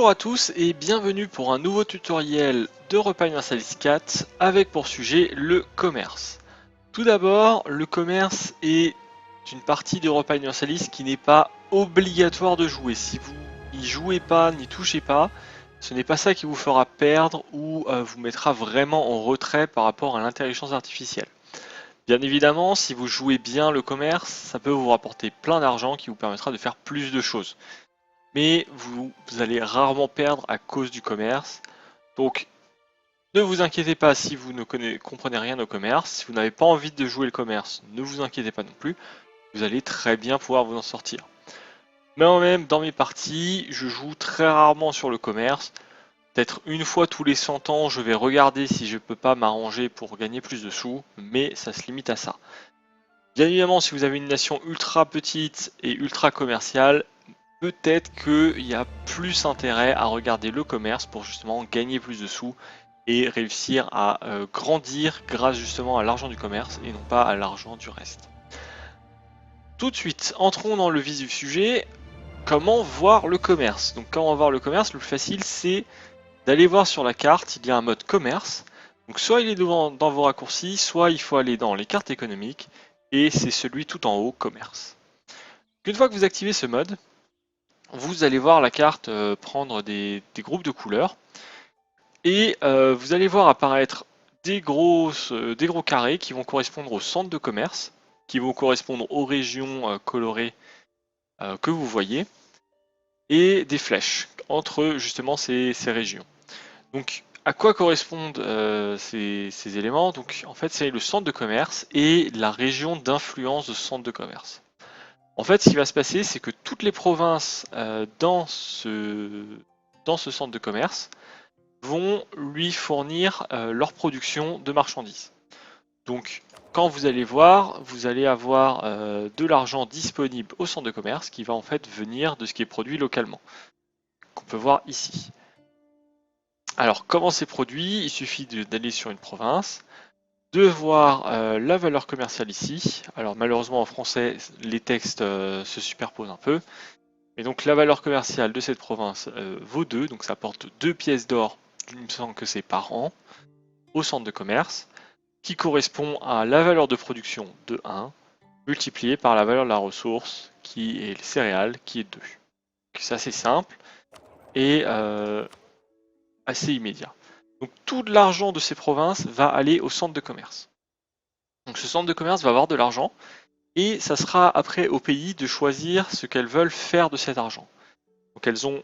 Bonjour à tous et bienvenue pour un nouveau tutoriel d'Europa Universalis 4 avec pour sujet le commerce. Tout d'abord, le commerce est une partie d'Europa Universalis qui n'est pas obligatoire de jouer. Si vous n'y jouez pas, n'y touchez pas, ce n'est pas ça qui vous fera perdre ou vous mettra vraiment en retrait par rapport à l'intelligence artificielle. Bien évidemment, si vous jouez bien le commerce, ça peut vous rapporter plein d'argent qui vous permettra de faire plus de choses. Mais vous allez rarement perdre à cause du commerce. Donc ne vous inquiétez pas si vous ne comprenez rien au commerce. Si vous n'avez pas envie de jouer le commerce, ne vous inquiétez pas non plus. Vous allez très bien pouvoir vous en sortir. Moi-même, dans mes parties, je joue très rarement sur le commerce. Peut-être une fois tous les 100 ans, je vais regarder si je peux pas m'arranger pour gagner plus de sous, mais ça se limite à ça. Bien évidemment, si vous avez une nation ultra petite et ultra commerciale, peut-être qu'il y a plus intérêt à regarder le commerce pour justement gagner plus de sous et réussir à grandir grâce justement à l'argent du commerce et non pas à l'argent du reste. Tout de suite, entrons dans le vif du sujet. Comment voir le commerce? Donc comment voir le commerce? Le plus facile, c'est d'aller voir sur la carte, il y a un mode commerce. Donc soit il est dans vos raccourcis, soit il faut aller dans les cartes économiques et c'est celui tout en haut, commerce. Une fois que vous activez ce mode, vous allez voir la carte prendre des groupes de couleurs et vous allez voir apparaître des gros carrés qui vont correspondre au centre de commerce, qui vont correspondre aux régions colorées que vous voyez, et des flèches entre justement ces régions. Donc à quoi correspondent ces éléments? Donc en fait c'est le centre de commerce et la région d'influence de ce centre de commerce. En fait, ce qui va se passer, c'est que toutes les provinces dans ce centre de commerce vont lui fournir leur production de marchandises. Donc, quand vous allez voir, vous allez avoir de l'argent disponible au centre de commerce qui va en fait venir de ce qui est produit localement, qu'on peut voir ici. Alors, comment c'est produit? Il suffit d'aller sur une province, de voir la valeur commerciale ici. Alors malheureusement en français, les textes se superposent un peu. Et donc la valeur commerciale de cette province vaut 2, donc ça porte 2 pièces d'or, il me semble que c'est par an, au centre de commerce, qui correspond à la valeur de production de 1, multiplié par la valeur de la ressource, qui est le céréales, qui est 2. C'est assez simple et assez immédiat. Donc tout l'argent de ces provinces va aller au centre de commerce. Donc ce centre de commerce va avoir de l'argent, et ça sera après au pays de choisir ce qu'elles veulent faire de cet argent. Donc elles ont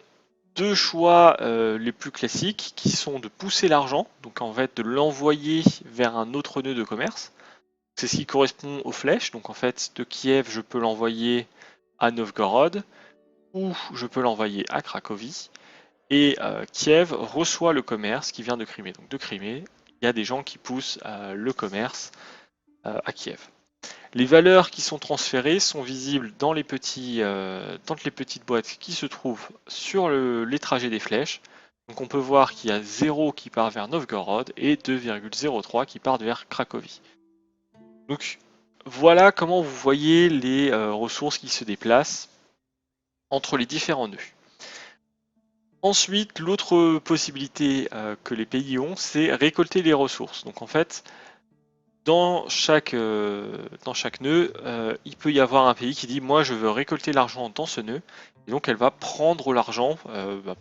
deux choix les plus classiques qui sont de pousser l'argent, donc en fait de l'envoyer vers un autre nœud de commerce. C'est ce qui correspond aux flèches, donc en fait de Kiev je peux l'envoyer à Novgorod ou je peux l'envoyer à Cracovie. Et Kiev reçoit le commerce qui vient de Crimée. Donc de Crimée, il y a des gens qui poussent le commerce à Kiev. Les valeurs qui sont transférées sont visibles dans les petites boîtes qui se trouvent sur les trajets des flèches. Donc on peut voir qu'il y a 0 qui part vers Novgorod et 2,03 qui partent vers Cracovie. Donc voilà comment vous voyez les ressources qui se déplacent entre les différents nœuds. Ensuite, l'autre possibilité que les pays ont, c'est récolter les ressources. Donc en fait, dans chaque nœud, il peut y avoir un pays qui dit moi je veux récolter l'argent dans ce nœud, et donc elle va prendre l'argent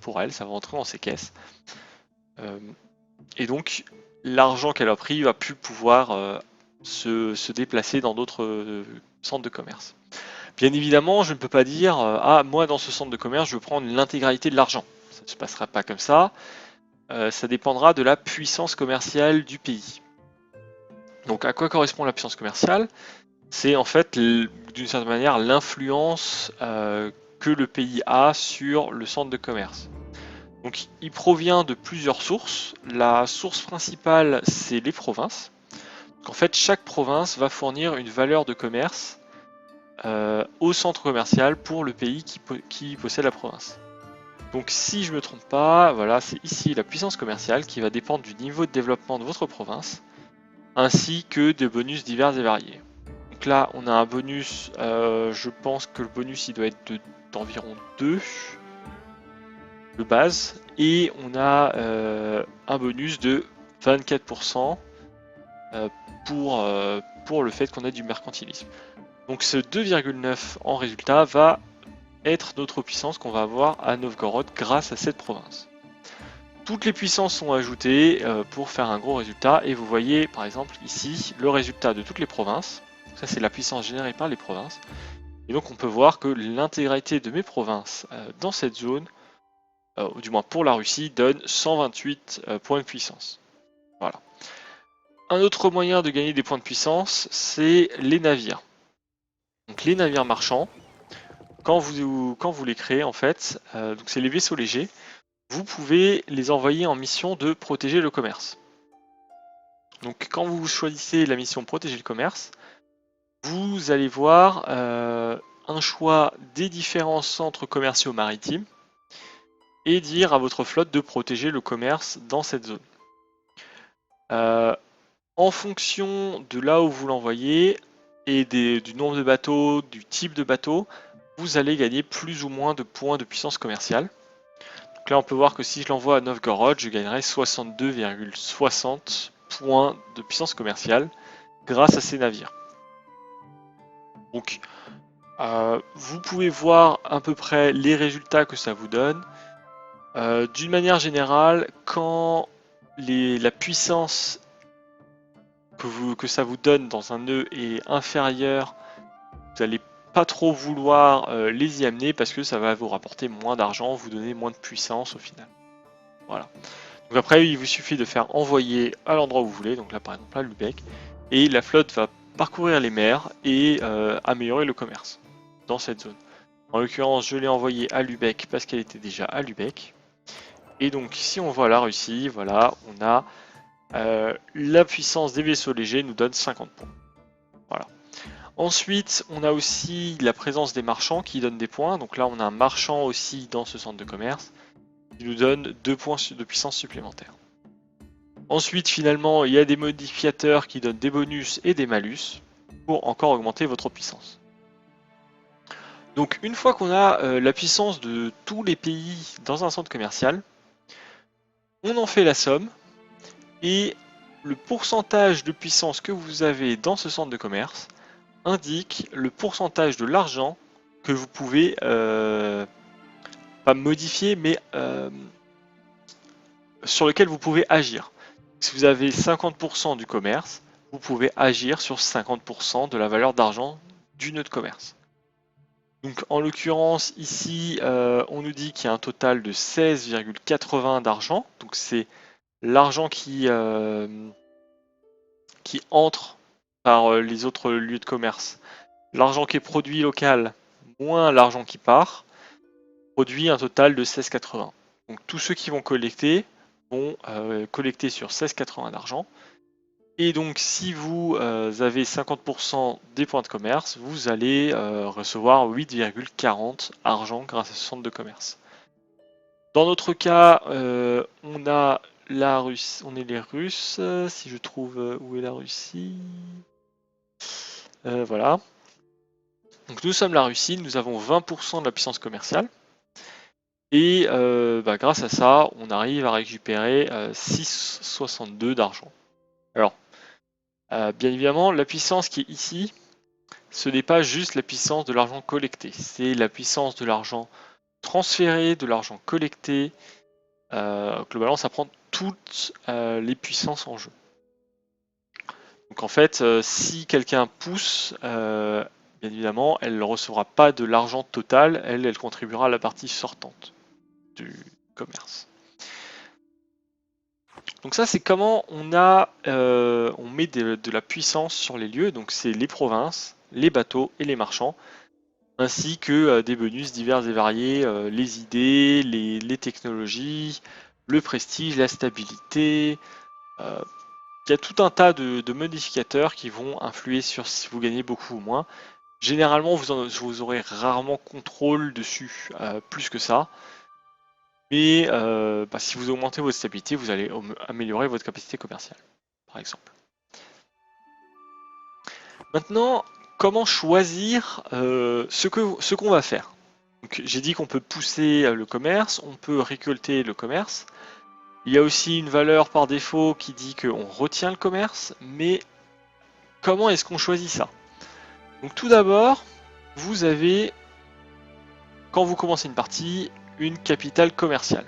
pour elle, ça va entrer dans ses caisses. Et donc l'argent qu'elle a pris va plus pouvoir se déplacer dans d'autres centres de commerce. Bien évidemment, je ne peux pas dire ah moi dans ce centre de commerce je veux prendre l'intégralité de l'argent. Ça ne se passera pas comme ça. Ça dépendra de la puissance commerciale du pays. Donc à quoi correspond la puissance commerciale? C'est en fait d'une certaine manière l'influence que le pays a sur le centre de commerce. Donc il provient de plusieurs sources. La source principale c'est les provinces. Donc, en fait chaque province va fournir une valeur de commerce au centre commercial pour le pays qui possède la province. Donc si je ne me trompe pas, voilà, c'est ici la puissance commerciale qui va dépendre du niveau de développement de votre province, ainsi que de bonus divers et variés. Donc là, on a un bonus, je pense que le bonus il doit être d'environ 2. de base, et on a un bonus de 24% pour le fait qu'on ait du mercantilisme. Donc ce 2,9 en résultat va être notre puissance qu'on va avoir à Novgorod grâce à cette province. Toutes les puissances sont ajoutées pour faire un gros résultat, et vous voyez par exemple ici le résultat de toutes les provinces. Ça c'est la puissance générée par les provinces. Et donc on peut voir que l'intégralité de mes provinces dans cette zone, ou du moins pour la Russie, donne 128 points de puissance. Voilà. Un autre moyen de gagner des points de puissance, c'est les navires. Donc les navires marchands, quand vous les créez en fait, donc c'est les vaisseaux légers, vous pouvez les envoyer en mission de protéger le commerce. Donc quand vous choisissez la mission protéger le commerce, vous allez voir un choix des différents centres commerciaux maritimes et dire à votre flotte de protéger le commerce dans cette zone. En fonction de là où vous l'envoyez et du nombre de bateaux, du type de bateau, vous allez gagner plus ou moins de points de puissance commerciale. Donc là on peut voir que si je l'envoie à Novgorod, je gagnerai 62,60 points de puissance commerciale grâce à ces navires. Donc vous pouvez voir à peu près les résultats que ça vous donne. D'une manière générale, quand la puissance que ça vous donne dans un nœud est inférieure, vous n'allez pas trop vouloir les y amener parce que ça va vous rapporter moins d'argent, vous donner moins de puissance au final. Voilà. Donc après, il vous suffit de faire envoyer à l'endroit où vous voulez, donc là par exemple à Lubeck, et la flotte va parcourir les mers et améliorer le commerce dans cette zone. En l'occurrence, je l'ai envoyé à Lubeck parce qu'elle était déjà à Lubeck. Et donc si on voit la Russie, voilà, on a la puissance des vaisseaux légers nous donne 50 points. Voilà. Ensuite, on a aussi la présence des marchands qui donnent des points. Donc là, on a un marchand aussi dans ce centre de commerce qui nous donne 2 points de puissance supplémentaires. Ensuite, finalement, il y a des modificateurs qui donnent des bonus et des malus pour encore augmenter votre puissance. Donc une fois qu'on a la puissance de tous les pays dans un centre commercial, on en fait la somme et le pourcentage de puissance que vous avez dans ce centre de commerce indique le pourcentage de l'argent que vous pouvez pas modifier mais sur lequel vous pouvez agir. Si vous avez 50% du commerce, vous pouvez agir sur 50% de la valeur d'argent du nœud de commerce. Donc en l'occurrence ici on nous dit qu'il y a un total de 16,80 d'argent, donc c'est l'argent qui entre par les autres lieux de commerce. L'argent qui est produit local moins l'argent qui part produit un total de 16,80. Donc tous ceux qui vont collecter sur 16,80 d'argent. Et donc si vous avez 50% des points de commerce, vous allez recevoir 8,40 argent grâce à ce centre de commerce. Dans notre cas, on a la Russie, on est les Russes. Si je trouve où est la Russie, voilà. Donc nous sommes la Russie, nous avons 20% de la puissance commerciale. Et grâce à ça, on arrive à récupérer 6,62 d'argent. Alors, bien évidemment, la puissance qui est ici, ce n'est pas juste la puissance de l'argent collecté, c'est la puissance de l'argent transféré, de l'argent collecté. Globalement, ça prend toutes les puissances en jeu. Donc en fait, si quelqu'un pousse, bien évidemment, elle ne recevra pas de l'argent total, elle contribuera à la partie sortante du commerce. Donc ça, c'est comment on met de la puissance sur les lieux. Donc c'est les provinces, les bateaux et les marchands, ainsi que des bonus divers et variés, les idées, les technologies, le prestige, la stabilité. Il y a tout un tas de modificateurs qui vont influer sur si vous gagnez beaucoup ou moins. Généralement, vous aurez rarement contrôle dessus, plus que ça. Mais si vous augmentez votre stabilité, vous allez améliorer votre capacité commerciale, par exemple. Maintenant, comment choisir ce qu'on va faire? Donc j'ai dit qu'on peut pousser le commerce, on peut récolter le commerce. Il y a aussi une valeur par défaut qui dit qu'on retient le commerce, mais comment est-ce qu'on choisit ça? Donc tout d'abord, vous avez, quand vous commencez une partie, une capitale commerciale.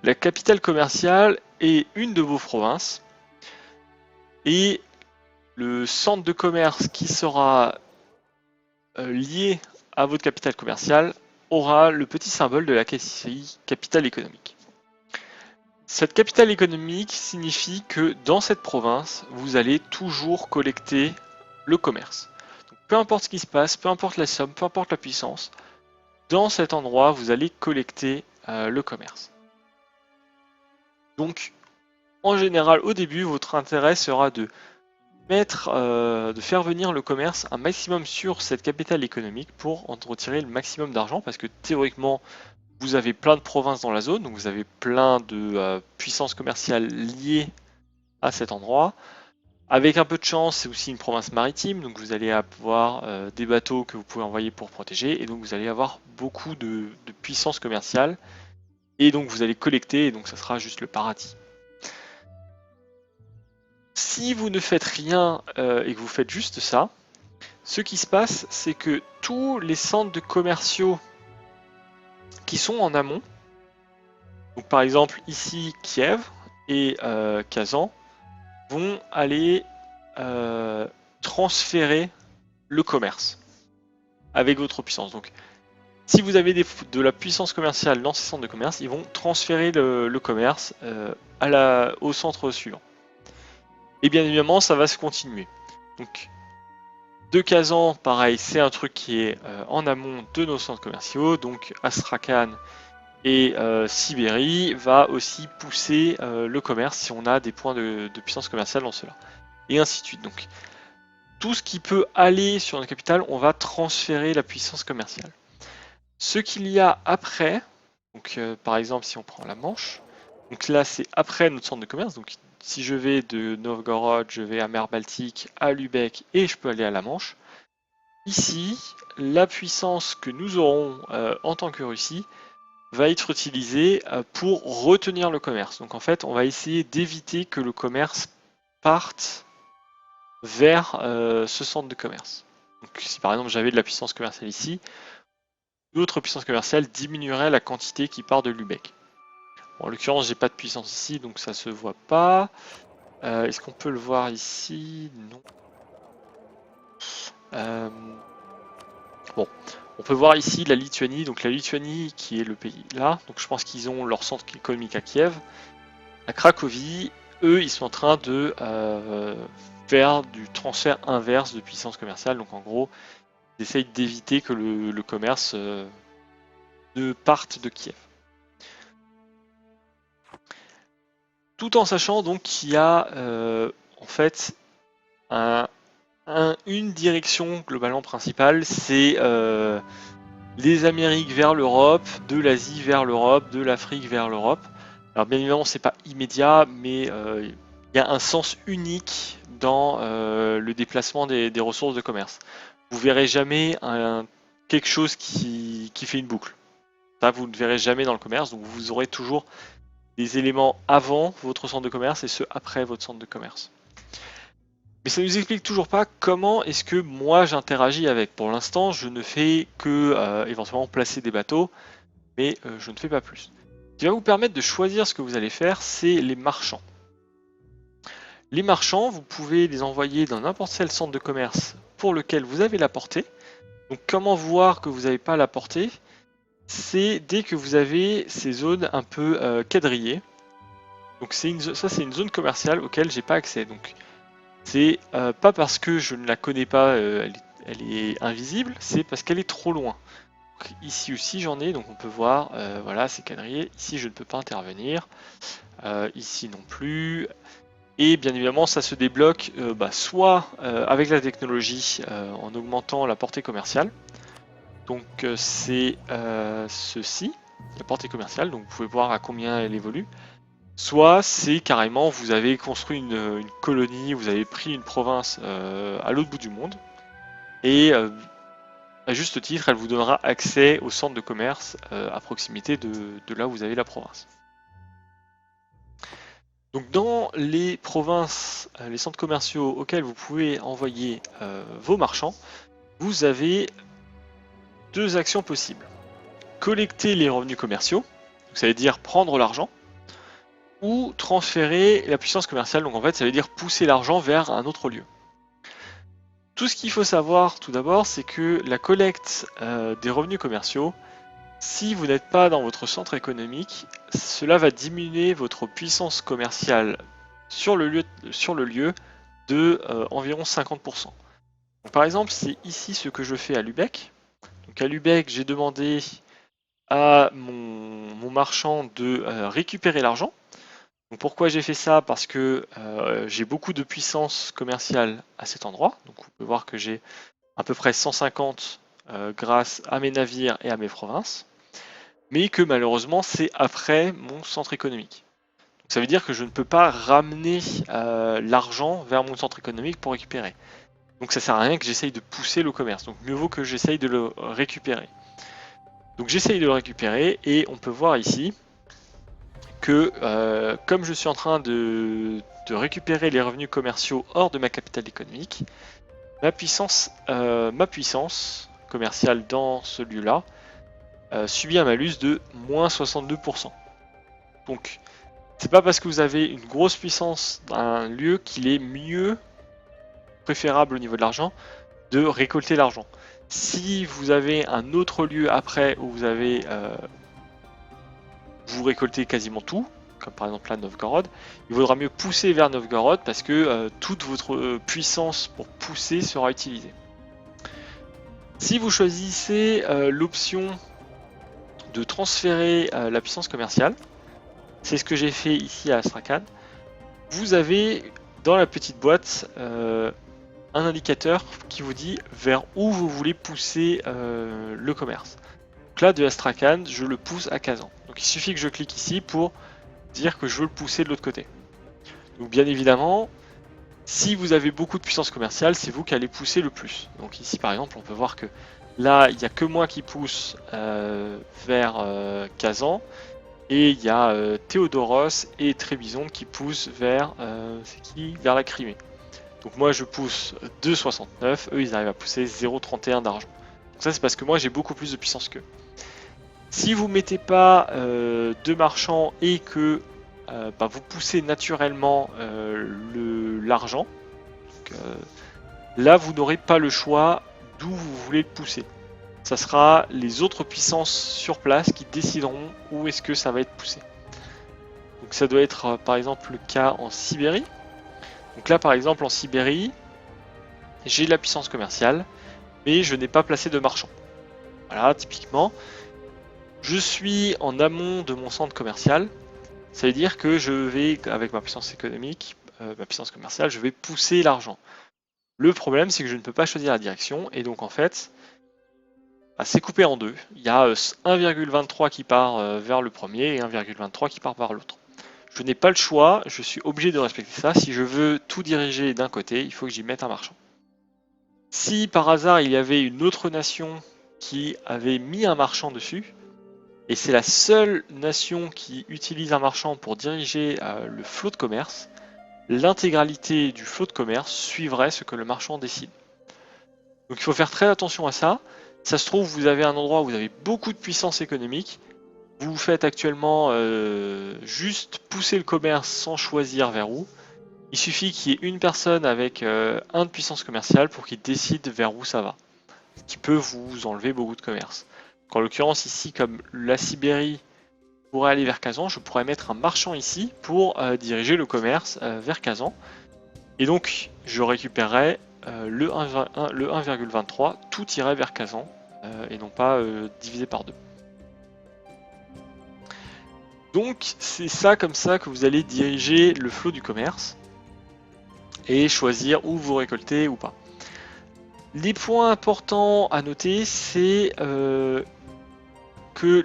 La capitale commerciale est une de vos provinces, et le centre de commerce qui sera lié à votre capitale commerciale aura le petit symbole de la capitale économique. Cette capitale économique signifie que dans cette province, vous allez toujours collecter le commerce. Donc, peu importe ce qui se passe, peu importe la somme, peu importe la puissance, dans cet endroit, vous allez collecter le commerce. Donc, en général, au début, votre intérêt sera de faire venir le commerce un maximum sur cette capitale économique pour en retirer le maximum d'argent, parce que théoriquement, vous avez plein de provinces dans la zone, donc vous avez plein de puissances commerciales liées à cet endroit. Avec un peu de chance, c'est aussi une province maritime, donc vous allez avoir des bateaux que vous pouvez envoyer pour protéger, et donc vous allez avoir beaucoup de puissance commerciale, et donc vous allez collecter, et donc ça sera juste le paradis. Si vous ne faites rien et que vous faites juste ça, ce qui se passe, c'est que tous les centres de commerciaux qui sont en amont, donc par exemple ici Kiev et Kazan, vont aller transférer le commerce avec votre puissance. Donc si vous avez de la puissance commerciale dans ces centres de commerce, ils vont transférer le commerce au centre suivant. Et bien évidemment, ça va se continuer. Donc, de Kazan, pareil, c'est un truc qui est en amont de nos centres commerciaux. Donc, Astrakhan et Sibérie va aussi pousser le commerce si on a des points de puissance commerciale dans cela. Et ainsi de suite. Donc, tout ce qui peut aller sur notre capitale, on va transférer la puissance commerciale. Ce qu'il y a après, donc par exemple, si on prend la Manche, donc là c'est après notre centre de commerce. Donc, si je vais de Novgorod, je vais à mer Baltique, à Lubeck et je peux aller à la Manche. Ici, la puissance que nous aurons en tant que Russie va être utilisée pour retenir le commerce. Donc en fait, on va essayer d'éviter que le commerce parte vers ce centre de commerce. Donc si par exemple j'avais de la puissance commerciale ici, l'autre puissance commerciale diminuerait la quantité qui part de Lubeck. Bon, en l'occurrence, j'ai pas de puissance ici, donc ça se voit pas. Est-ce qu'on peut le voir ici? Non. Bon, on peut voir ici la Lituanie, donc la Lituanie qui est le pays là, donc je pense qu'ils ont leur centre économique à Kiev. À Cracovie, eux, ils sont en train de faire du transfert inverse de puissance commerciale, donc en gros, ils essayent d'éviter que le commerce ne parte de Kiev. Tout en sachant donc qu'il y a en fait une direction globalement principale, c'est les Amériques vers l'Europe, de l'Asie vers l'Europe, de l'Afrique vers l'Europe. Alors bien évidemment, c'est pas immédiat, mais il y a un sens unique dans le déplacement des ressources de commerce. Vous verrez jamais quelque chose qui fait une boucle. Ça, vous ne verrez jamais dans le commerce, donc vous aurez toujours des éléments avant votre centre de commerce et ceux après votre centre de commerce. Mais ça ne nous explique toujours pas comment est-ce que moi j'interagis avec. Pour l'instant, je ne fais que éventuellement placer des bateaux, mais je ne fais pas plus. Ce qui va vous permettre de choisir ce que vous allez faire, c'est les marchands. Les marchands, vous pouvez les envoyer dans n'importe quel centre de commerce pour lequel vous avez la portée. Donc comment voir que vous n'avez pas la portée? C'est dès que vous avez ces zones un peu quadrillées. Donc ça c'est une zone commerciale auquel j'ai pas accès. Donc c'est pas parce que je ne la connais pas, elle est invisible, c'est parce qu'elle est trop loin. Donc, ici aussi j'en ai, donc on peut voir, voilà, c'est quadrillé. Ici je ne peux pas intervenir, ici non plus. Et bien évidemment, ça se débloque soit avec la technologie en augmentant la portée commerciale. Donc c'est ceci, la portée commerciale. Donc vous pouvez voir à combien elle évolue. Soit c'est carrément vous avez construit une colonie, vous avez pris une province à l'autre bout du monde et À juste titre, elle vous donnera accès au centre de commerce à proximité de là où vous avez la province. Donc dans les provinces, les centres commerciaux auxquels vous pouvez envoyer vos marchands, vous avez deux actions possibles. Collecter les revenus commerciaux, donc ça veut dire prendre l'argent, ou transférer la puissance commerciale, donc en fait ça veut dire pousser l'argent vers un autre lieu. Tout ce qu'il faut savoir tout d'abord, c'est que la collecte des revenus commerciaux, si vous n'êtes pas dans votre centre économique, cela va diminuer votre puissance commerciale sur le lieu de environ 50%. Donc, par exemple, c'est ici ce que je fais à Lübeck. Donc à Lübeck, j'ai demandé à mon marchand de récupérer l'argent. Donc pourquoi j'ai fait ça? Parce que j'ai beaucoup de puissance commerciale à cet endroit. Donc vous pouvez voir que j'ai à peu près 150 grâce à mes navires et à mes provinces. Mais que malheureusement c'est après mon centre économique. Donc ça veut dire que je ne peux pas ramener l'argent vers mon centre économique pour récupérer. Donc ça sert à rien que j'essaye de pousser le commerce. Donc mieux vaut que j'essaye de le récupérer. Donc j'essaye de le récupérer et on peut voir ici que comme je suis en train de récupérer les revenus commerciaux hors de ma capitale économique, ma puissance commerciale dans ce lieu-là subit un malus de moins 62%. Donc c'est pas parce que vous avez une grosse puissance d'un lieu qu'il est mieux préférable au niveau de l'argent de récolter l'argent. Si vous avez un autre lieu après où vous récoltez quasiment tout, comme par exemple là Novgorod, il vaudra mieux pousser vers Novgorod parce que toute votre puissance pour pousser sera utilisée. Si vous choisissez l'option de transférer la puissance commerciale, c'est ce que j'ai fait ici à Astrakhan, vous avez dans la petite boîte un indicateur qui vous dit vers où vous voulez pousser le commerce. Donc là de Astrakhan, je le pousse à Kazan. Donc il suffit que je clique ici pour dire que je veux le pousser de l'autre côté. Donc bien évidemment, si vous avez beaucoup de puissance commerciale, c'est vous qui allez pousser le plus. Donc ici par exemple, on peut voir que là, il n'y a que moi qui pousse vers Kazan, et il y a Théodoros et Trébizonde qui poussent vers, vers la Crimée. Donc moi je pousse 2,69, eux ils arrivent à pousser 0,31 d'argent. Donc ça c'est parce que moi j'ai beaucoup plus de puissance qu'eux. Si vous mettez pas de marchands et que vous poussez naturellement l'argent, là vous n'aurez pas le choix d'où vous voulez le pousser. Ça sera les autres puissances sur place qui décideront où est-ce que ça va être poussé. Donc ça doit être par exemple le cas en Sibérie. Donc là par exemple en Sibérie, j'ai de la puissance commerciale, mais je n'ai pas placé de marchand. Voilà, typiquement, je suis en amont de mon centre commercial. Ça veut dire que je vais, avec ma puissance économique, ma puissance commerciale, je vais pousser l'argent. Le problème, c'est que je ne peux pas choisir la direction, et donc en fait, c'est coupé en deux. Il y a 1,23 qui part vers le premier et 1,23 qui part vers l'autre. Je n'ai pas le choix, je suis obligé de respecter ça. Si je veux tout diriger d'un côté, il faut que j'y mette un marchand. Si par hasard il y avait une autre nation qui avait mis un marchand dessus, et c'est la seule nation qui utilise un marchand pour diriger le flot de commerce, l'intégralité du flot de commerce suivrait ce que le marchand décide. Donc il faut faire très attention à ça. Ça se trouve, vous avez un endroit où vous avez beaucoup de puissance économique. Vous faites actuellement juste pousser le commerce sans choisir vers où. Il suffit qu'il y ait une personne avec 1 de puissance commerciale pour qu'il décide vers où ça va. Ce qui peut vous enlever beaucoup de commerce. En l'occurrence ici, comme la Sibérie pourrait aller vers Kazan, je pourrais mettre un marchand ici pour diriger le commerce vers Kazan. Et donc je récupérerai le 1,23, tout irait vers Kazan et non pas divisé par 2. Donc c'est ça comme ça que vous allez diriger le flot du commerce et choisir où vous récoltez ou pas. Les points importants à noter, c'est que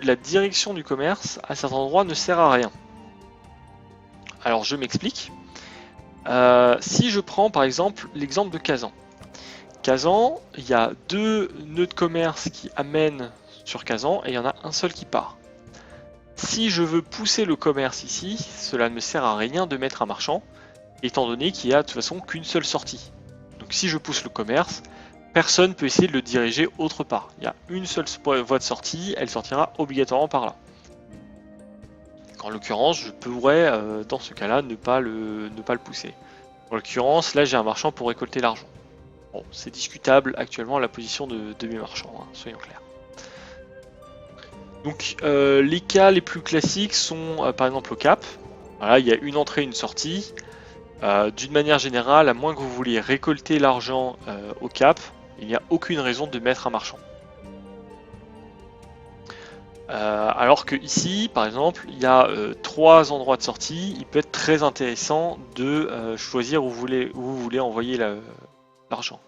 la direction du commerce à certains endroits ne sert à rien. Alors je m'explique. Si je prends par exemple l'exemple de Kazan. Kazan, il y a 2 nœuds de commerce qui amènent sur Kazan et il y en a un seul qui part. Si je veux pousser le commerce ici, cela ne me sert à rien de mettre un marchand, étant donné qu'il n'y a de toute façon qu'une seule sortie. Donc si je pousse le commerce, personne ne peut essayer de le diriger autre part. Il y a une seule voie de sortie, elle sortira obligatoirement par là. En l'occurrence, je pourrais, dans ce cas-là, ne pas le pousser. En l'occurrence, là j'ai un marchand pour récolter l'argent. Bon, c'est discutable actuellement la position de mes marchands, hein, soyons clairs. Donc les cas les plus classiques sont par exemple au cap. Voilà, il y a une entrée, une sortie. D'une manière générale, à moins que vous vouliez récolter l'argent au cap, il n'y a aucune raison de mettre un marchand. Alors que ici, par exemple, il y a 3 endroits de sortie. Il peut être très intéressant de choisir où vous voulez envoyer l'argent.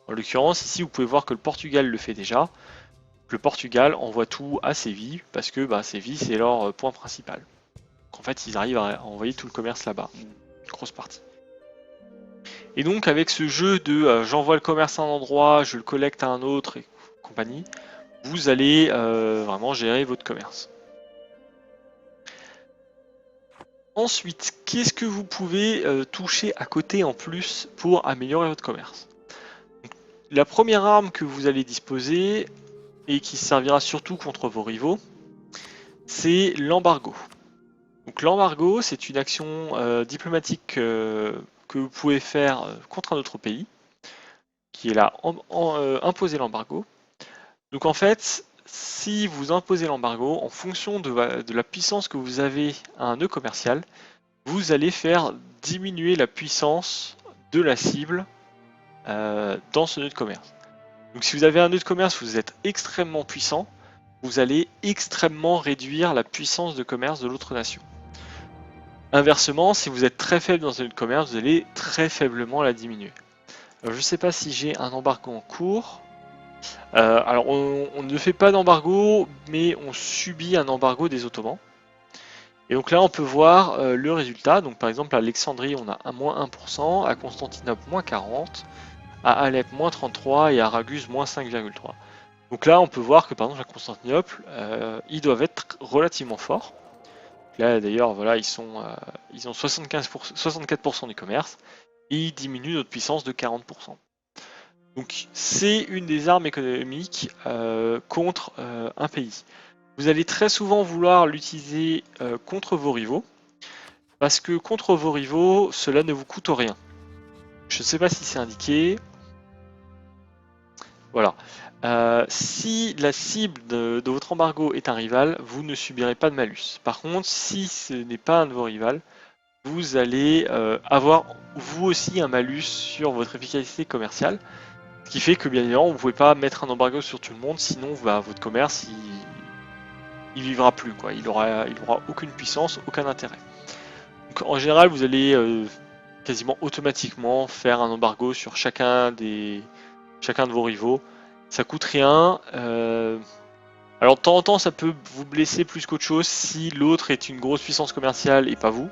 En l'occurrence, ici, vous pouvez voir que le Portugal le fait déjà. Le Portugal envoie tout à Séville parce que Séville, c'est leur point principal. Donc, en fait, ils arrivent à envoyer tout le commerce là-bas, une grosse partie. Et donc, avec ce jeu de j'envoie le commerce à un endroit, je le collecte à un autre et compagnie, vous allez vraiment gérer votre commerce. Ensuite, qu'est-ce que vous pouvez toucher à côté en plus pour améliorer votre commerce? Donc, la première arme que vous allez disposer, et qui servira surtout contre vos rivaux, c'est l'embargo. Donc l'embargo, c'est une action diplomatique que vous pouvez faire contre un autre pays, qui est là, imposer l'embargo. Donc en fait, si vous imposez l'embargo, en fonction de la puissance que vous avez à un nœud commercial, vous allez faire diminuer la puissance de la cible dans ce nœud de commerce. Donc si vous avez un nœud de commerce où vous êtes extrêmement puissant, vous allez extrêmement réduire la puissance de commerce de l'autre nation. Inversement, si vous êtes très faible dans un nœud de commerce, vous allez très faiblement la diminuer. Alors, je ne sais pas si j'ai un embargo en cours. Alors on ne fait pas d'embargo, mais on subit un embargo des Ottomans. Et donc là on peut voir le résultat. Donc par exemple à Alexandrie on a un moins 1%, à Constantinople moins 40%, à Alep moins 33% et à Raguse moins 5,3%. Donc là on peut voir que par exemple à Constantinople ils doivent être relativement forts. Là d'ailleurs voilà ils ont 64% du commerce et ils diminuent notre puissance de 40%. Donc c'est une des armes économiques contre un pays. Vous allez très souvent vouloir l'utiliser contre vos rivaux, parce que contre vos rivaux, cela ne vous coûte rien. Je ne sais pas si c'est indiqué. Voilà. Si la cible de votre embargo est un rival, vous ne subirez pas de malus. Par contre, si ce n'est pas un de vos rivaux, vous allez avoir vous aussi un malus sur votre efficacité commerciale. Ce qui fait que bien évidemment, vous ne pouvez pas mettre un embargo sur tout le monde, sinon votre commerce il vivra plus, quoi. Il aura aucune puissance, aucun intérêt. Donc, en général, vous allez quasiment automatiquement faire un embargo sur chacun de vos rivaux. Ça coûte rien. Alors de temps en temps, ça peut vous blesser plus qu'autre chose si l'autre est une grosse puissance commerciale et pas vous.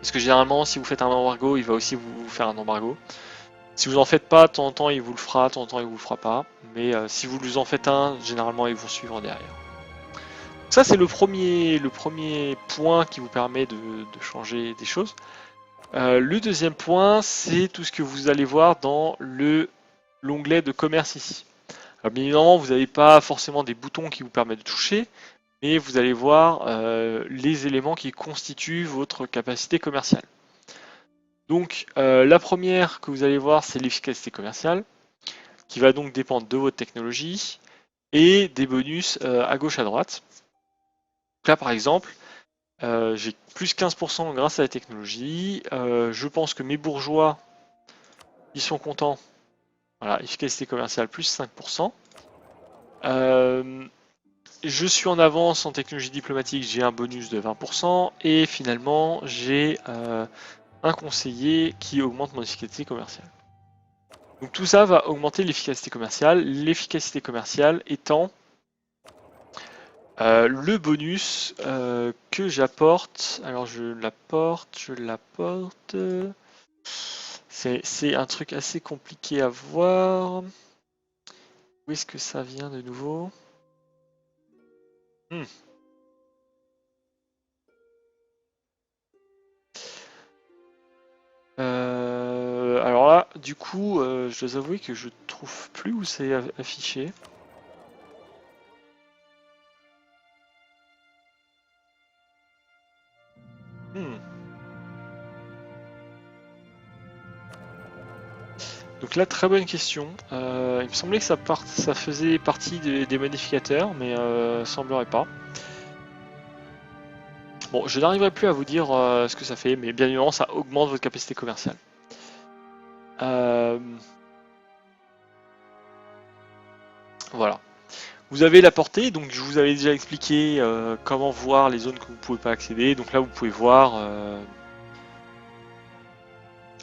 Parce que généralement, si vous faites un embargo, il va aussi vous faire un embargo. Si vous en faites pas, de temps en temps, il vous le fera, de temps en temps, il vous le fera pas. Mais si vous en faites un, généralement, ils vont suivre derrière. Ça, c'est le premier point qui vous permet de changer des choses. Le deuxième point, c'est tout ce que vous allez voir dans l'onglet de commerce ici. Alors, bien évidemment, vous n'avez pas forcément des boutons qui vous permettent de toucher, mais vous allez voir les éléments qui constituent votre capacité commerciale. Donc, la première que vous allez voir, c'est l'efficacité commerciale, qui va donc dépendre de votre technologie et des bonus à gauche à droite. Donc là, par exemple, j'ai plus 15% grâce à la technologie. Je pense que mes bourgeois, ils sont contents. Voilà, efficacité commerciale plus 5%. Je suis en avance en technologie diplomatique, j'ai un bonus de 20%. Et finalement, j'ai un conseiller qui augmente mon efficacité commerciale. Donc tout ça va augmenter l'efficacité commerciale. L'efficacité commerciale étant le bonus que j'apporte. Alors je l'apporte. C'est un truc assez compliqué à voir. Où est-ce que ça vient de nouveau? Hmm. Alors là, du coup, je dois avouer que je trouve plus où c'est affiché. Hmm. Donc là, très bonne question. Il me semblait que ça faisait partie des modificateurs, mais semblerait pas. Bon, je n'arriverai plus à vous dire ce que ça fait, mais bien évidemment, ça augmente votre capacité commerciale. Voilà. Vous avez la portée, donc je vous avais déjà expliqué comment voir les zones que vous ne pouvez pas accéder. Donc là, vous pouvez voir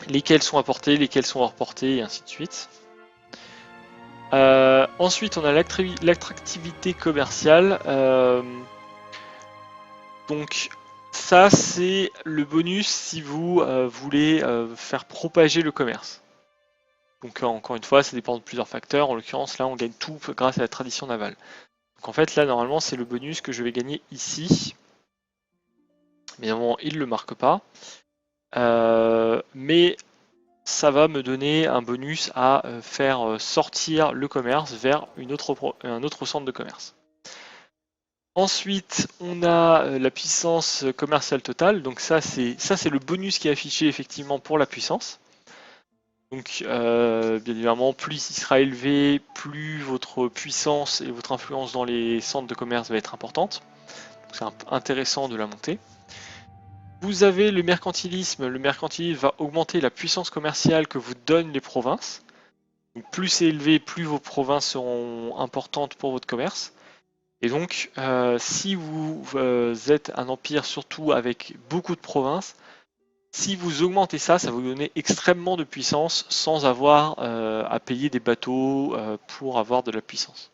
lesquelles sont à portée, lesquelles sont hors portée, et ainsi de suite. Ensuite, on a l'attractivité commerciale. Donc ça, c'est le bonus si vous voulez faire propager le commerce. Donc encore une fois, ça dépend de plusieurs facteurs. En l'occurrence, là, on gagne tout grâce à la tradition navale. Donc en fait, là, normalement, c'est le bonus que je vais gagner ici. Mais normalement, il ne le marque pas. Mais ça va me donner un bonus à faire sortir le commerce vers un autre centre de commerce. Ensuite, on a la puissance commerciale totale. Donc ça, c'est le bonus qui est affiché effectivement pour la puissance. Donc, bien évidemment, plus il sera élevé, plus votre puissance et votre influence dans les centres de commerce va être importante. C'est intéressant de la monter. Vous avez le mercantilisme. Le mercantilisme va augmenter la puissance commerciale que vous donnent les provinces. Donc, plus c'est élevé, plus vos provinces seront importantes pour votre commerce. Et donc, si vous êtes un empire surtout avec beaucoup de provinces, si vous augmentez ça, ça va vous donner extrêmement de puissance sans avoir à payer des bateaux pour avoir de la puissance.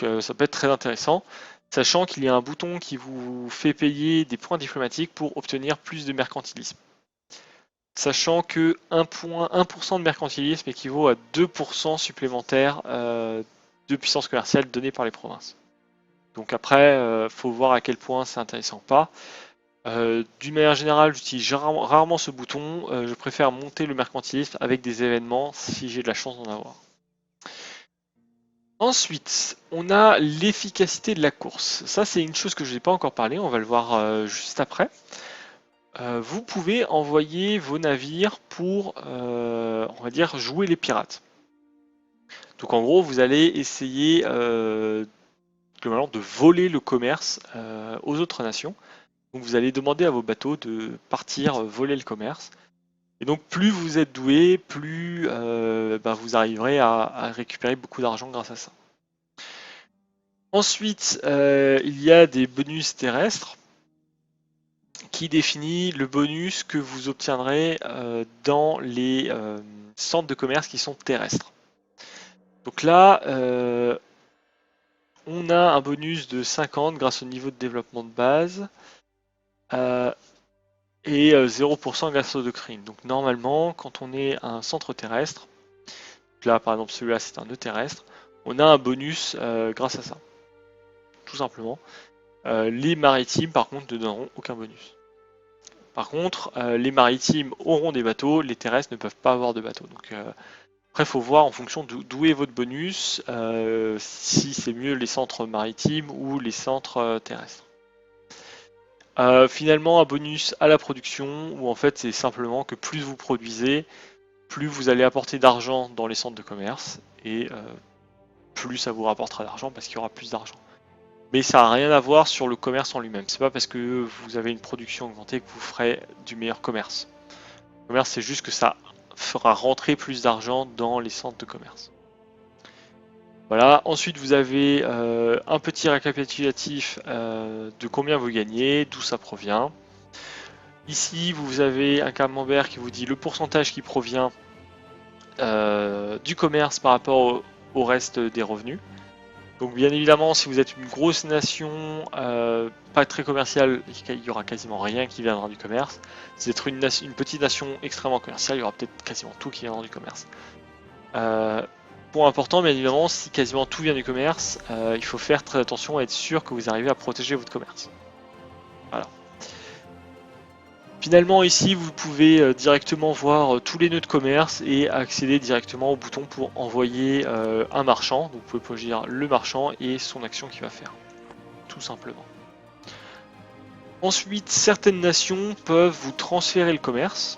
Donc, ça peut être très intéressant, sachant qu'il y a un bouton qui vous fait payer des points diplomatiques pour obtenir plus de mercantilisme. Sachant que 1% de mercantilisme équivaut à 2% supplémentaires de puissance commerciale donnée par les provinces. Donc après, faut voir à quel point c'est intéressant ou pas. D'une manière générale, j'utilise rarement ce bouton. Je préfère monter le mercantilisme avec des événements si j'ai de la chance d'en avoir. Ensuite, on a l'efficacité de la course. Ça, c'est une chose que je n'ai pas encore parlé. On va le voir juste après. Vous pouvez envoyer vos navires pour, on va dire, jouer les pirates. Donc en gros, vous allez essayer globalement de voler le commerce aux autres nations. Donc vous allez demander à vos bateaux de partir voler le commerce. Et donc plus vous êtes doué, plus vous arriverez à récupérer beaucoup d'argent grâce à ça. Ensuite, il y a des bonus terrestres qui définit le bonus que vous obtiendrez dans les centres de commerce qui sont terrestres. Donc là, on a un bonus de 50 grâce au niveau de développement de base. Et 0% grâce aux doctrines. Donc normalement, quand on est un centre terrestre, là par exemple celui-là c'est un nœud terrestre, on a un bonus grâce à ça. Tout simplement. Les maritimes par contre ne donneront aucun bonus. Par contre, les maritimes auront des bateaux, les terrestres ne peuvent pas avoir de bateaux. Donc après, il faut voir en fonction d'où est votre bonus, si c'est mieux les centres maritimes ou les centres terrestres. Finalement, un bonus à la production, où en fait c'est simplement que plus vous produisez, plus vous allez apporter d'argent dans les centres de commerce, et plus ça vous rapportera d'argent parce qu'il y aura plus d'argent. Mais ça n'a rien à voir sur le commerce en lui-même. C'est pas parce que vous avez une production augmentée que vous ferez du meilleur commerce. Le commerce, c'est juste que ça fera rentrer plus d'argent dans les centres de commerce. Voilà, ensuite vous avez un petit récapitulatif de combien vous gagnez, d'où ça provient. Ici, vous avez un camembert qui vous dit le pourcentage qui provient du commerce par rapport au reste des revenus. Donc bien évidemment, si vous êtes une grosse nation, pas très commerciale, il y aura quasiment rien qui viendra du commerce. Si vous êtes une petite nation extrêmement commerciale, il y aura peut-être quasiment tout qui viendra du commerce. Point important, bien évidemment, si quasiment tout vient du commerce, il faut faire très attention à être sûr que vous arrivez à protéger votre commerce. Voilà. Finalement, ici, vous pouvez directement voir tous les nœuds de commerce et accéder directement au bouton pour envoyer un marchand. Donc, vous pouvez choisir le marchand et son action qu'il va faire, tout simplement. Ensuite, certaines nations peuvent vous transférer le commerce.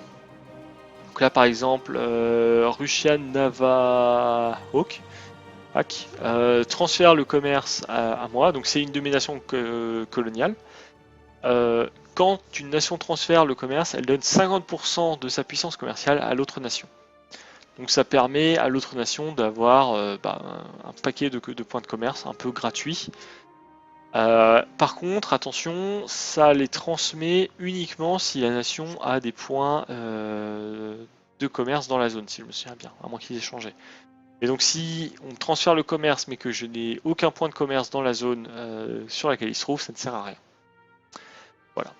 Donc là, par exemple, Russian Navahawk transfère le commerce à moi. Donc c'est une de mes nations coloniales. Quand une nation transfère le commerce, elle donne 50% de sa puissance commerciale à l'autre nation. Donc ça permet à l'autre nation d'avoir un paquet de points de commerce un peu gratuits. Par contre, attention, ça les transmet uniquement si la nation a des points de commerce dans la zone, si je me souviens bien, à moins qu'ils aient changé. Et donc si on transfère le commerce mais que je n'ai aucun point de commerce dans la zone sur laquelle il se trouve, ça ne sert à rien. Voilà.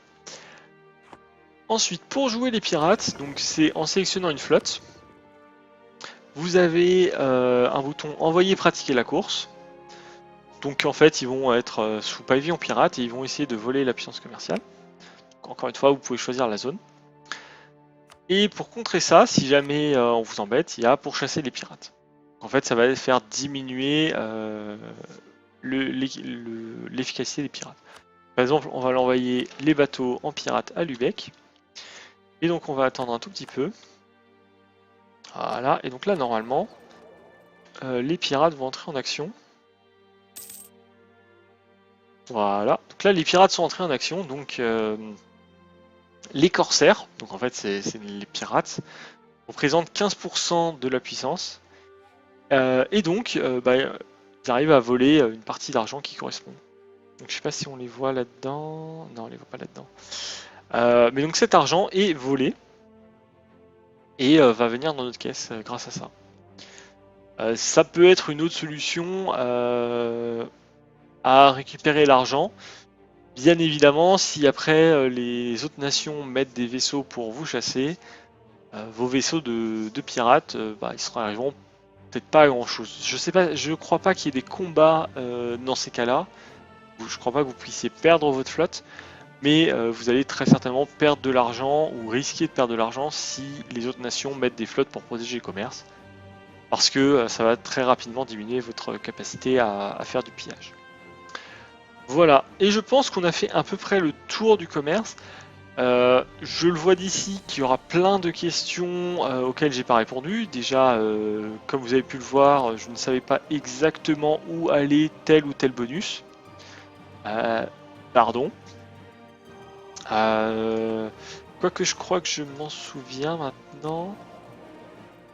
Ensuite, pour jouer les pirates, donc c'est en sélectionnant une flotte. Vous avez un bouton envoyer pratiquer la course. Donc en fait, ils vont être sous pavillon pirate et ils vont essayer de voler la puissance commerciale. Donc, encore une fois, vous pouvez choisir la zone. Et pour contrer ça, si jamais on vous embête, il y a pourchasser les pirates. Donc, en fait, ça va faire diminuer l'efficacité des pirates. Par exemple, on va l'envoyer les bateaux en pirate à Lubeck. Et donc on va attendre un tout petit peu. Voilà, et donc là normalement, les pirates vont entrer en action. Voilà, donc là les pirates sont entrés en action, donc les corsaires, donc en fait c'est les pirates, représentent 15% de la puissance. Et donc ils arrivent à voler une partie d'argent qui correspond. Donc je sais pas si on les voit là-dedans. Non, on les voit pas là-dedans. Mais donc cet argent est volé et va venir dans notre caisse grâce à ça. Ça peut être une autre solution à récupérer l'argent. Bien évidemment, si après les autres nations mettent des vaisseaux pour vous chasser, vos vaisseaux de pirates, ils seront arriveront peut-être pas à grand chose. Je sais pas, je crois pas qu'il y ait des combats dans ces cas-là. Je crois pas que vous puissiez perdre votre flotte, mais vous allez très certainement perdre de l'argent ou risquer de perdre de l'argent si les autres nations mettent des flottes pour protéger le commerce. Parce que ça va très rapidement diminuer votre capacité à faire du pillage. Voilà, et je pense qu'on a fait à peu près le tour du commerce. Je le vois d'ici qu'il y aura plein de questions auxquelles j'ai pas répondu. Déjà, comme vous avez pu le voir, je ne savais pas exactement où allait tel ou tel bonus. Pardon. Quoique je crois que je m'en souviens maintenant.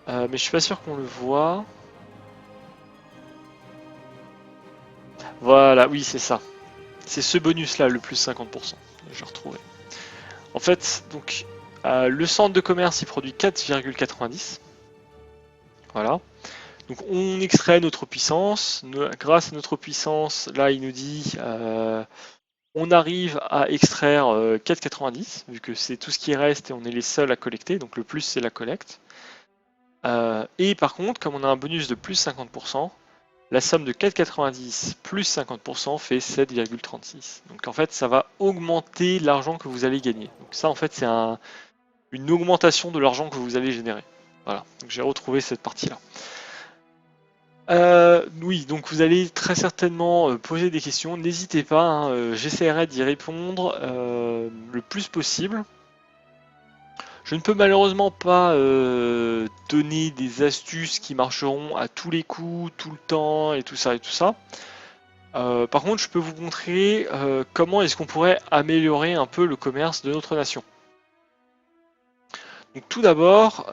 Mais je suis pas sûr qu'on le voit. Voilà, oui, c'est ça. C'est ce bonus là, le plus 50%. Je retrouvé. En fait, donc, le centre de commerce il produit 4,90. Voilà. Donc on extrait notre puissance. Grâce à notre puissance, là il nous dit on arrive à extraire 4,90 vu que c'est tout ce qui reste et on est les seuls à collecter. Donc le plus c'est la collecte. Et par contre, comme on a un bonus de plus 50%, la somme de 4,90 plus 50% fait 7,36. Donc en fait, ça va augmenter l'argent que vous allez gagner. Donc ça, en fait, c'est une augmentation de l'argent que vous allez générer. Voilà, donc j'ai retrouvé cette partie-là. Oui, donc vous allez très certainement poser des questions. N'hésitez pas, hein, j'essaierai d'y répondre le plus possible. Je ne peux malheureusement pas donner des astuces qui marcheront à tous les coups, tout le temps et tout ça et tout ça. Par contre, je peux vous montrer comment est-ce qu'on pourrait améliorer un peu le commerce de notre nation. Donc tout d'abord,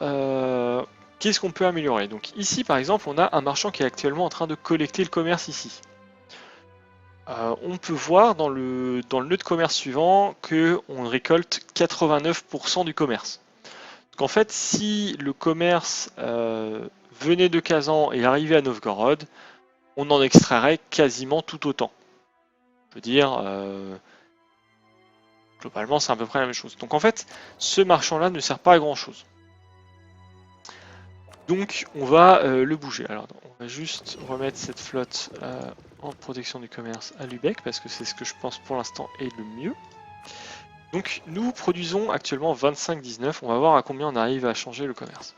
qu'est-ce qu'on peut améliorer? Donc ici par exemple, on a un marchand qui est actuellement en train de collecter le commerce ici. On peut voir dans le nœud de commerce suivant qu'on récolte 89% du commerce. Donc en fait, si le commerce venait de Kazan et arrivait à Novgorod, on en extrairait quasiment tout autant. Je veux dire, globalement, c'est à peu près la même chose. Donc en fait, ce marchand-là ne sert pas à grand-chose. Donc on va le bouger. Alors on va juste remettre cette flotte en protection du commerce à Lubeck, parce que c'est ce que je pense pour l'instant est le mieux. Donc nous produisons actuellement 25-19, on va voir à combien on arrive à changer le commerce.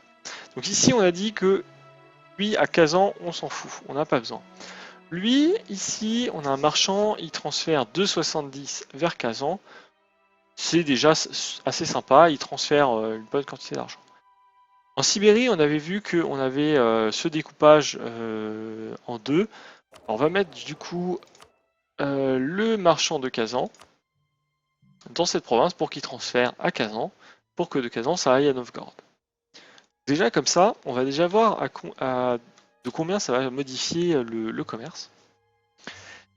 Donc ici on a dit que lui à Kazan on s'en fout, on n'a pas besoin. Lui ici on a un marchand, il transfère 2,70 vers Kazan, c'est déjà assez sympa, il transfère une bonne quantité d'argent. En Sibérie on avait vu qu'on avait ce découpage en deux. Alors, on va mettre du coup le marchand de Kazan dans cette province pour qu'il transfère à Kazan, pour que de Kazan ça aille à Novgorod. Déjà comme ça, on va déjà voir de combien ça va modifier le commerce.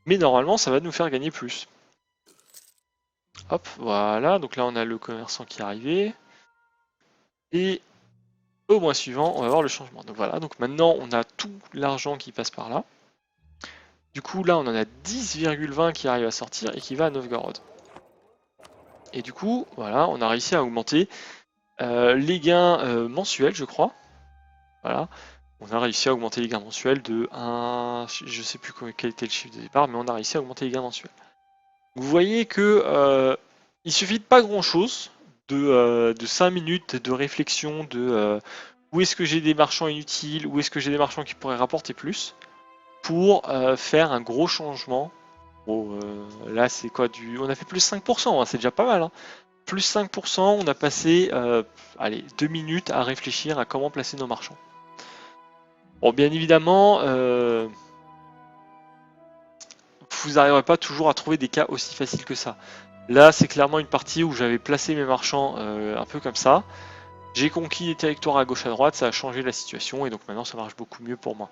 Mais normalement, ça va nous faire gagner plus. Hop, voilà, donc là on a le commerçant qui est arrivé. Et au mois suivant, on va voir le changement. Donc voilà, donc maintenant on a tout l'argent qui passe par là. Du coup là on en a 10,20 qui arrive à sortir et qui va à Novgorod. Et du coup, voilà, on a réussi à augmenter les gains mensuels, je crois. Voilà, on a réussi à augmenter les gains mensuels de 1, je sais plus quel était le chiffre de départ, mais on a réussi à augmenter les gains mensuels. Vous voyez que il suffit de pas grand chose, de 5 minutes de réflexion de où est-ce que j'ai des marchands inutiles, où est-ce que j'ai des marchands qui pourraient rapporter plus, pour faire un gros changement. Bon, là c'est quoi on a fait plus 5%, hein, c'est déjà pas mal. Hein. Plus 5%, on a passé allez, 2 minutes à réfléchir à comment placer nos marchands. Bon, bien évidemment, vous n'arriverez pas toujours à trouver des cas aussi faciles que ça. Là, c'est clairement une partie où j'avais placé mes marchands un peu comme ça. J'ai conquis des territoires à gauche à droite, ça a changé la situation et donc maintenant ça marche beaucoup mieux pour moi.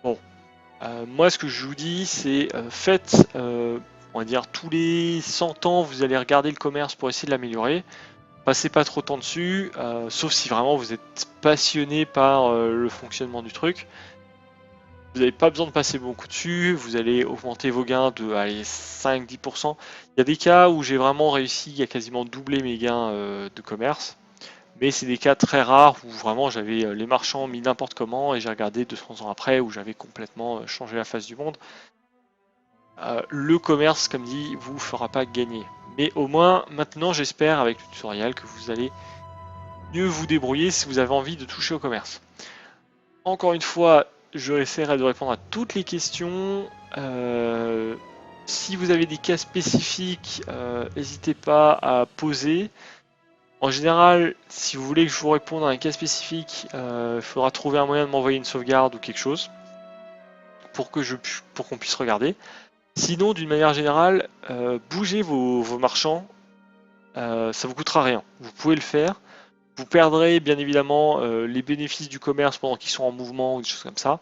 Bon, moi ce que je vous dis, c'est faites, on va dire tous les 100 ans, vous allez regarder le commerce pour essayer de l'améliorer. Passez pas trop de temps dessus, sauf si vraiment vous êtes passionné par le fonctionnement du truc. Vous n'avez pas besoin de passer beaucoup dessus, vous allez augmenter vos gains de 5-10%. Il y a des cas où j'ai vraiment réussi à quasiment doubler mes gains de commerce, mais c'est des cas très rares où vraiment j'avais les marchands mis n'importe comment et j'ai regardé 2-3 ans après où j'avais complètement changé la face du monde. Le commerce, comme dit, vous fera pas gagner. Mais au moins, maintenant, j'espère avec le tutoriel que vous allez mieux vous débrouiller si vous avez envie de toucher au commerce. Encore une fois, je essaierai de répondre à toutes les questions. Si vous avez des cas spécifiques, n'hésitez pas à poser. En général, si vous voulez que je vous réponde à un cas spécifique, il faudra trouver un moyen de m'envoyer une sauvegarde ou quelque chose pour qu'on puisse regarder. Sinon, d'une manière générale, bougez vos marchands, ça vous coûtera rien. Vous pouvez le faire. Vous perdrez bien évidemment les bénéfices du commerce pendant qu'ils sont en mouvement ou des choses comme ça.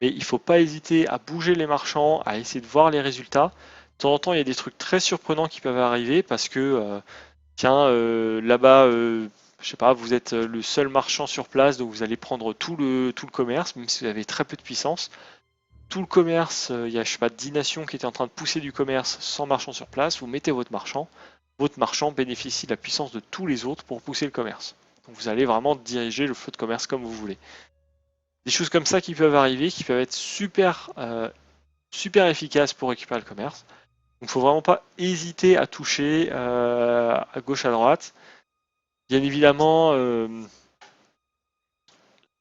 Mais il ne faut pas hésiter à bouger les marchands, à essayer de voir les résultats. De temps en temps, il y a des trucs très surprenants qui peuvent arriver parce que, tiens, là-bas, je sais pas, vous êtes le seul marchand sur place, donc vous allez prendre tout le commerce, même si vous avez très peu de puissance. Tout le commerce, il y a, je sais pas, 10 nations qui étaient en train de pousser du commerce sans marchand sur place. Vous mettez votre marchand bénéficie de la puissance de tous les autres pour pousser le commerce. Donc vous allez vraiment diriger le flot de commerce comme vous voulez. Des choses comme ça qui peuvent arriver, qui peuvent être super, super efficaces pour récupérer le commerce. Donc il faut vraiment pas hésiter à toucher à gauche, à droite. Bien évidemment, il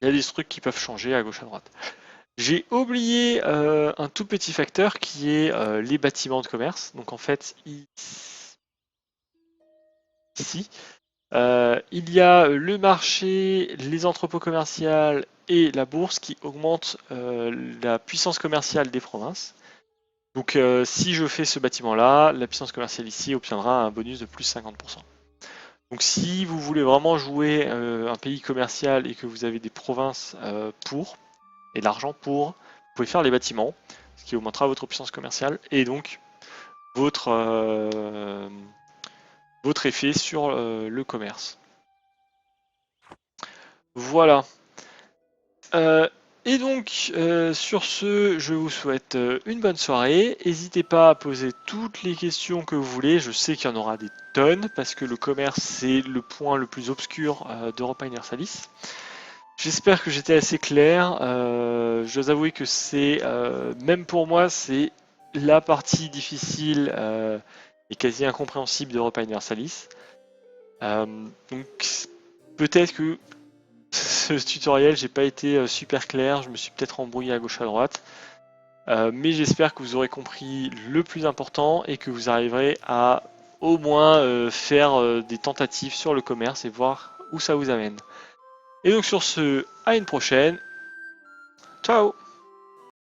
y a des trucs qui peuvent changer à gauche, à droite. J'ai oublié un tout petit facteur qui est les bâtiments de commerce. Donc en fait, ici, il y a le marché, les entrepôts commerciaux et la bourse qui augmentent la puissance commerciale des provinces. Donc si je fais ce bâtiment-là, la puissance commerciale ici obtiendra un bonus de plus 50%. Donc si vous voulez vraiment jouer un pays commercial et que vous avez des provinces et de l'argent pour, vous pouvez faire les bâtiments, ce qui augmentera votre puissance commerciale et donc votre, votre effet sur le commerce. Voilà. Et donc, sur ce, je vous souhaite une bonne soirée. N'hésitez pas à poser toutes les questions que vous voulez. Je sais qu'il y en aura des tonnes, parce que le commerce, c'est le point le plus obscur d'Europa Universalis. J'espère que j'étais assez clair. Je dois avouer que c'est, même pour moi, c'est la partie difficile et quasi incompréhensible d'Europa Universalis. Donc, peut-être que ce tutoriel, j'ai pas été super clair, je me suis peut-être embrouillé à gauche à droite, mais j'espère que vous aurez compris le plus important et que vous arriverez à au moins faire des tentatives sur le commerce et voir où ça vous amène. Et donc sur ce, à une prochaine, ciao!